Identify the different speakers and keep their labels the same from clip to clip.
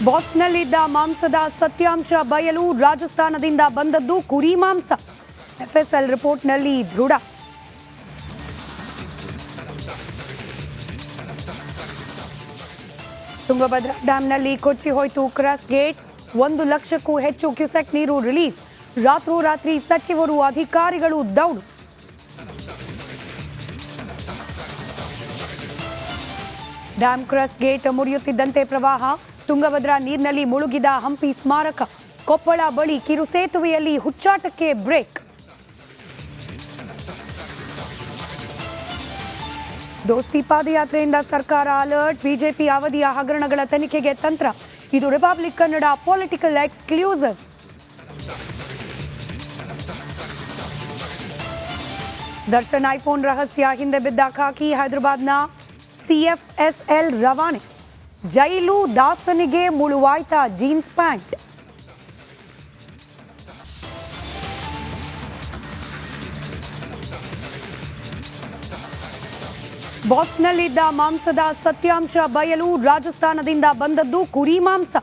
Speaker 1: ಬಾಕ್ಸ್ನಲ್ಲಿದ್ದ ಮಾಂಸದ ಸತ್ಯಾಂಶ ಬಯಲು. ರಾಜಸ್ಥಾನದಿಂದ ಬಂದದ್ದು ಕುರಿ ಮಾಂಸ. ಎಫ್ಎಸ್ಎಲ್ ರಿಪೋರ್ಟ್ನಲ್ಲಿ ದೃಢ. ತುಂಗಭದ್ರಾ ಡ್ಯಾಂನಲ್ಲಿ ಕೊಚ್ಚಿ ಹೋಯಿತು ಕ್ರಸ್ಟ್ ಗೇಟ್. 1 ಲಕ್ಷಕ್ಕೂ ಹೆಚ್ಚು ಕ್ಯೂಸೆಕ್ ನೀರು ರಿಲೀಸ್. ರಾತ್ರೋರಾತ್ರಿ ಸಚಿವರು ಅಧಿಕಾರಿಗಳು ದೌಡು. ಡ್ಯಾಂ ಕ್ರಸ್ಟ್ ಗೇಟ್ ಮುರಿಯುತ್ತಿದ್ದಂತೆ ಪ್ರವಾಹ. ತುಂಗಭದ್ರಾ ನೀರಿನಲ್ಲಿ ಮುಳುಗಿದ ಹಂಪಿ ಸ್ಮಾರಕ. ಕೊಪ್ಪಳ ಬಳಿ ಕಿರು ಸೇತುವೆಯಲ್ಲಿ ಹುಚ್ಚಾಟಕ್ಕೆ ಬ್ರೇಕ್. ದೋಸ್ತಿ ಪಾದಯಾತ್ರೆಯಿಂದ ಸರ್ಕಾರ ಅಲರ್ಟ್. ಬಿಜೆಪಿ ಅವಧಿಯ ಹಗರಣಗಳ ತನಿಖೆಗೆ ತಂತ್ರ. ಇದು republic Kannada political exclusive. Darshan iPhone ರಹಸ್ಯ. ಹಿಂದೆ ಬಿದ್ದ ಖಾಕಿ. ಹೈದರಾಬಾದ್ನ ಸಿಎಫ್ಎಸ್ಎಲ್ ರವಾನೆ. ಜೈಲು. ದಾಸನಿಗೆ ಮುಳುವಾಯ್ತಾ ಜೀನ್ಸ್ ಪ್ಯಾಂಟ್. ಬಾಕ್ಸ್ನಲ್ಲಿದ್ದ ಮಾಂಸದ ಸತ್ಯಾಂಶ ಬಯಲು. ರಾಜಸ್ಥಾನದಿಂದ ಬಂದದ್ದು ಕುರಿ ಮಾಂಸ.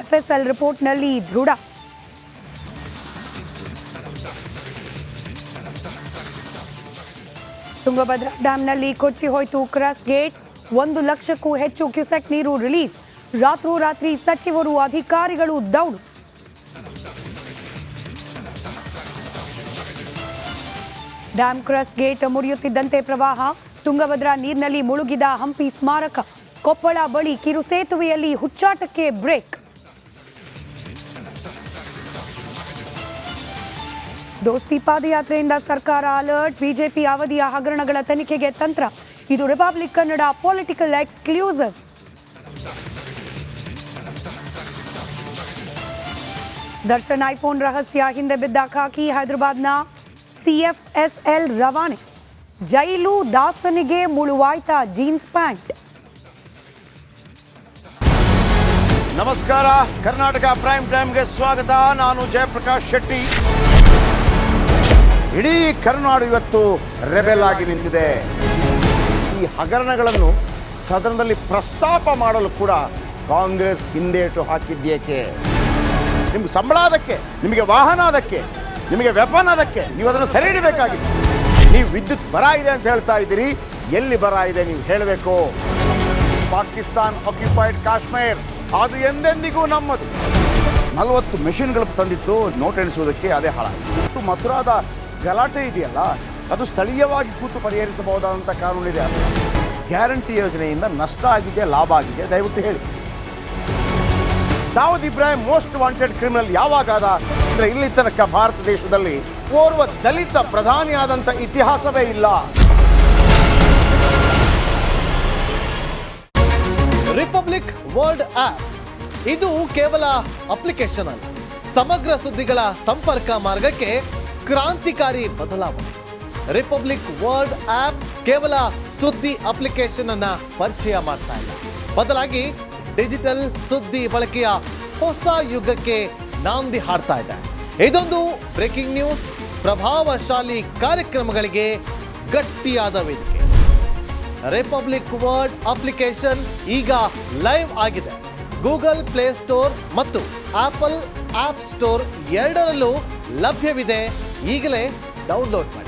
Speaker 1: ಎಫ್ಎಸ್ಎಲ್ ರಿಪೋರ್ಟ್ನಲ್ಲಿ ದೃಢ. ತುಂಗಭದ್ರಾ ಡ್ಯಾಂನಲ್ಲಿ ಕೊಚ್ಚಿ ಹೋಯಿತು ಕ್ರಸ್ಟ್ ಗೇಟ್. 1 ಲಕ್ಷಕ್ಕೂ ಹೆಚ್ಚು ಕ್ಯೂಸೆಕ್ ನೀರು ರಿಲೀಸ್. ರಾತ್ರೋರಾತ್ರಿ ಸಚಿವರು ಅಧಿಕಾರಿಗಳು ದೌಡು. ಡ್ಯಾಂ ಕ್ರಸ್ಟ್ ಗೇಟ್ ಮುರಿಯುತ್ತಿದ್ದಂತೆ ಪ್ರವಾಹ. ತುಂಗಭದ್ರಾ ನೀರಿನಲ್ಲಿ ಮುಳುಗಿದ ಹಂಪಿ ಸ್ಮಾರಕ. ಕೊಪ್ಪಳ ಬಳಿ ಕಿರು ಸೇತುವೆಯಲ್ಲಿ ಹುಚ್ಚಾಟಕ್ಕೆ ಬ್ರೇಕ್. ದೋಸ್ತಿ ಪಾದಯಾತ್ರೆಯಿಂದ ಸರ್ಕಾರ ಅಲರ್ಟ್. ಬಿಜೆಪಿ ಅವಧಿಯ ಹಗರಣಗಳ ತನಿಖೆಗೆ ತಂತ್ರ. ಇದು republic Kannada political exclusive. Darshan iPhone ರಹಸ್ಯ. ಹಿಂದೆ ಬಿದ್ದ ಖಾಕಿ. ಹೈದರಾಬಾದ್ನ ಸಿಎಫ್ಎಸ್ಎಲ್ ರವಾನೆ. ಜೈಲು. ದಾಸನಿಗೆ ಮುಳುವಾಯ್ತಾ ಜೀನ್ಸ್ ಪ್ಯಾಂಟ್.
Speaker 2: ನಮಸ್ಕಾರ, ಕರ್ನಾಟಕ ಪ್ರೈಮ್ ಟೈಮ್ಗೆ ಸ್ವಾಗತ. ನಾನು ಜಯಪ್ರಕಾಶ್ ಶೆಟ್ಟಿ. ಇಡೀ ಕರ್ನಾಡು ಇವತ್ತು ರೆಬೆಲ್ ಆಗಿ ನಿಂತಿದೆ. ಈ ಹಗರಣಗಳನ್ನು ಸದನದಲ್ಲಿ ಪ್ರಸ್ತಾಪ ಮಾಡಲು ಕೂಡ ಕಾಂಗ್ರೆಸ್ ಹಿಂದೇಟು ಹಾಕಿದ್ದೇಕೆ? ನಿಮ್ಗೆ ಸಂಬಳ ಅದಕ್ಕೆ, ನಿಮಗೆ ವಾಹನ ಅದಕ್ಕೆ, ನಿಮಗೆ ವೆಪನ್ ಅದಕ್ಕೆ. ನೀವು ಅದನ್ನು ಸೆರೆ ಹಿಡಿಬೇಕಾಗಿತ್ತು. ನೀವು ವಿದ್ಯುತ್ ಬರ ಇದೆ ಅಂತ ಹೇಳ್ತಾ ಇದ್ದೀರಿ. ಎಲ್ಲಿ ಬರ ಇದೆ ನೀವು ಹೇಳಬೇಕು. ಪಾಕಿಸ್ತಾನ್ ಆಕ್ಯುಪೈಡ್ ಕಾಶ್ಮೀರ್ ಅದು ಎಂದೆಂದಿಗೂ ನಮ್ಮದು. 40 ಮೆಷಿನ್ಗಳು ತಂದಿತ್ತು ನೋಟ್ ಎಣಿಸುವುದಕ್ಕೆ, ಅದೇ ಹಾಳಾಯಿತು. ಮಥುರಾದ ಗಲಾಟೆ ಇದೆಯಲ್ಲ, ಅದು ಸ್ಥಳೀಯವಾಗಿ ಕೂತು ಪರಿಹರಿಸಬಹುದಾದಂಥ ಕಾನೂನಿದೆ. ಗ್ಯಾರಂಟಿ ಯೋಜನೆಯಿಂದ ನಷ್ಟ ಆಗಿದೆ, ಲಾಭ ಆಗಿದೆ, ದಯವಿಟ್ಟು ಹೇಳಿ. Dawood Ibrahim most wanted criminal ಯಾವಾಗಾದ ಅಂದರೆ ಇಲ್ಲಿ ತನಕ ಭಾರತ ದೇಶದಲ್ಲಿ ಓರ್ವ ದಲಿತ ಪ್ರಧಾನಿಯಾದಂಥ ಇತಿಹಾಸವೇ ಇಲ್ಲ.
Speaker 3: ರಿಪಬ್ಲಿಕ್ ವರ್ಲ್ಡ್ ಆಪ್ ಇದು ಕೇವಲ ಅಪ್ಲಿಕೇಶನ್ ಅಲ್ಲ, ಸಮಗ್ರ ಸುದ್ದಿಗಳ ಸಂಪರ್ಕ ಮಾರ್ಗಕ್ಕೆ ಕ್ರಾಂತಿಕಾರಿ ಬದಲಾವಣೆ. ರಿಪಬ್ಲಿಕ್ ವರ್ಲ್ಡ್ ಆಪ್ ಕೇವಲ ಸುದ್ದಿ ಅಪ್ಲಿಕೇಶನ್ ಅನ್ನ ಪರಿಚಯ ಮಾಡ್ತಾ ಇಲ್ಲ, ಬದಲಾಗಿ ಡಿಜಿಟಲ್ ಸುದ್ದಿ ಬಳಕೆಯ ಹೊಸ ಯುಗಕ್ಕೆ ನಾಂದಿ ಹಾಡ್ತಾ ಇದೆ. ಇದೊಂದು ಬ್ರೇಕಿಂಗ್ ನ್ಯೂಸ್, ಪ್ರಭಾವಶಾಲಿ ಕಾರ್ಯಕ್ರಮಗಳಿಗೆ ಗಟ್ಟಿಯಾದ ವೇದಿಕೆ. ರಿಪಬ್ಲಿಕ್ ವರ್ಲ್ಡ್ ಅಪ್ಲಿಕೇಶನ್ ಈಗ ಲೈವ್ ಆಗಿದೆ. ಗೂಗಲ್ ಪ್ಲೇ ಸ್ಟೋರ್ ಮತ್ತು ಆಪಲ್ ಆಪ್ ಸ್ಟೋರ್ ಎರಡರಲ್ಲೂ ಲಭ್ಯವಿದೆ. ಈಗಲೇ ಡೌನ್ಲೋಡ್ ಮಾಡಿ.